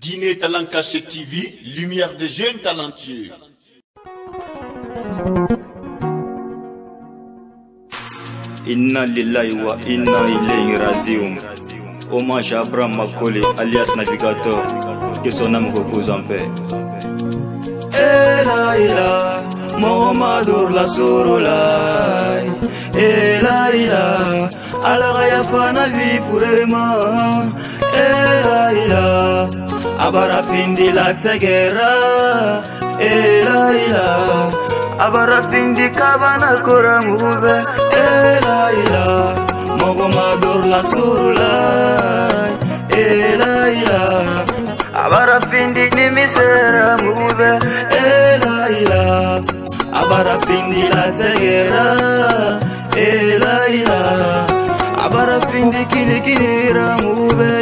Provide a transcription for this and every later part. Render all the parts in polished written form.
Guinée Talent Caché TV, lumière des jeunes talentueux. Inna lillahi wa inna ilayhi rajiun. Hommage à Abraham Makole, alias Navigateur, que son âme repose en paix. Ela ila, Mohamedour la sorolai. Ela ila, alagaya fana vifurema. Ela ila, abarafindi la tegera. Ela ila, abarafindi kabana koramube. Ela ila, Mohamedour la sorolai. Ela ila, abarafindi ni misera mube. Ela ila, abarafindi la tegera. Ela ila, abarafindi kinikinira mube.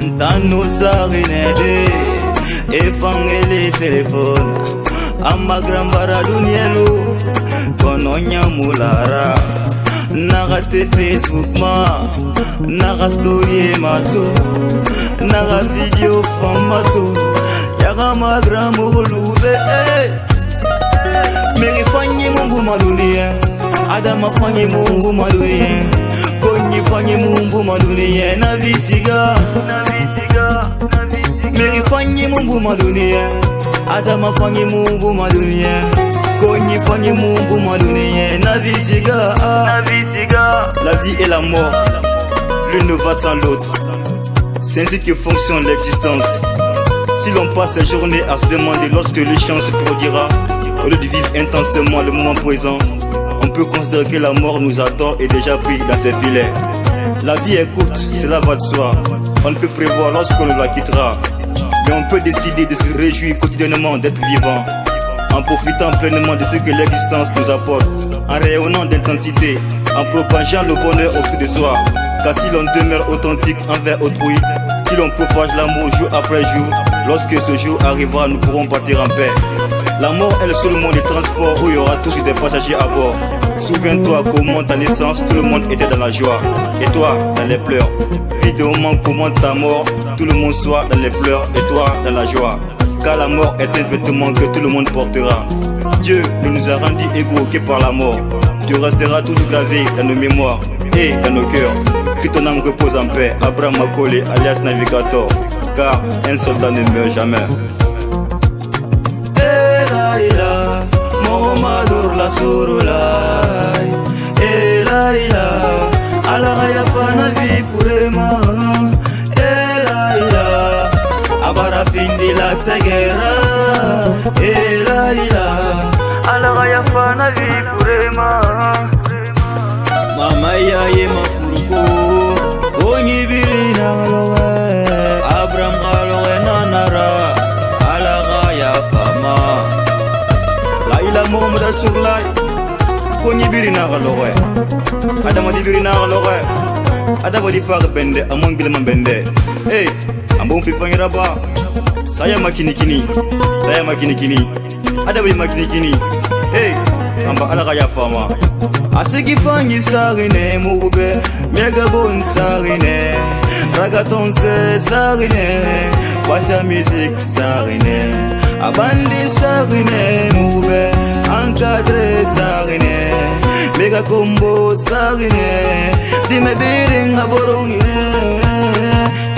Ntano sarinede, efangele telefone. Amagrambara dunielo, kononya mulara. Nagate Facebook ma, naga story mato, naga video formato, yaga magramu lube. Meri fanyi mungu madunia, Adama fanyi mungu madunia, konyi fanyi mungu madunia, na visiga. Meri fanyi mungu madunia, Adama fanyi mungu madunia, konyi fanyi mungu madunia, na visiga. La vie et la mort, l'une ne va sans l'autre. C'est ainsi que fonctionne l'existence. Si l'on passe sa journée à se demander lorsque le chant se produira, au lieu de vivre intensément le moment présent, on peut considérer que la mort nous attend et déjà pris dans ses filets. La vie est courte, cela va de soi. On ne peut prévoir lorsqu'on la quittera, mais on peut décider de se réjouir quotidiennement d'être vivant, en profitant pleinement de ce que l'existence nous apporte, en rayonnant d'intensité, en propageant le bonheur autour de soi. Car si l'on demeure authentique envers autrui, si l'on propage l'amour jour après jour, lorsque ce jour arrivera, nous pourrons partir en paix. La mort est le seul mode de transport où il y aura tous des passagers à bord. Souviens-toi qu'au moment de ta naissance, tout le monde était dans la joie, et toi dans les pleurs. Vite au moment comment ta mort, tout le monde soit dans les pleurs, et toi dans la joie. Car la mort est un vêtement que tout le monde portera. Dieu ne nous a rendus égaux que par la mort. Tu resteras toujours gravé dans nos mémoires et dans nos cœurs. Que ton âme repose en paix, Abraham Makole, alias Navigateur, car un soldat ne meurt jamais. Ela ila, Mohamedour la sorolai. Ela ila, alagaya fana vifurema. Ela ila, abarafindi la tegera. Ela ila, alagaya fana vifurema. Mama yaye mafuruko, onyi birina lowe. Abraham galowe nanara, alagaya fama. La ila Mohamed Astourlai, konyi birina galowe. Adama di birina galowe. Adama di far bende, among bilman bende. Hey, ambon fifangira ba. Saya makini kini, saya makini kini. Adama di makini kini. Hey, amba alagaya fama. Asigi fangi sarine mube, mega bon sarine, ragaton se sarine, wacha music sarine, abandi sarine mube, encadré sarine, mega combo sarine, dime biring aborongi.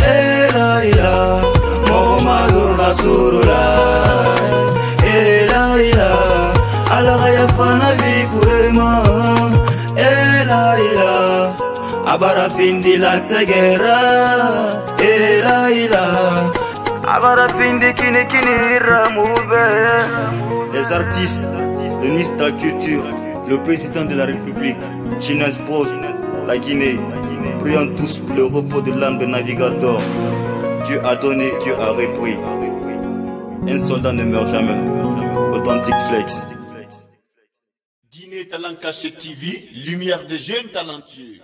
Ela ila, Mohamedour la sorolai. Ela ila, alagaya fana vifurema. Ela ila, abarafindi la tegera. Ela ila, abarafindi kinikinira mube. Les artistes, le ministre de la Culture, le président de la République, Chinas Pro, la Guinée, prions tous pour le repos de l'âme de Navigateur. Dieu a donné, Dieu a repris. Un soldat ne meurt jamais. Authentique Flex. Guinée Talent Caché TV, lumière des jeunes talentueux.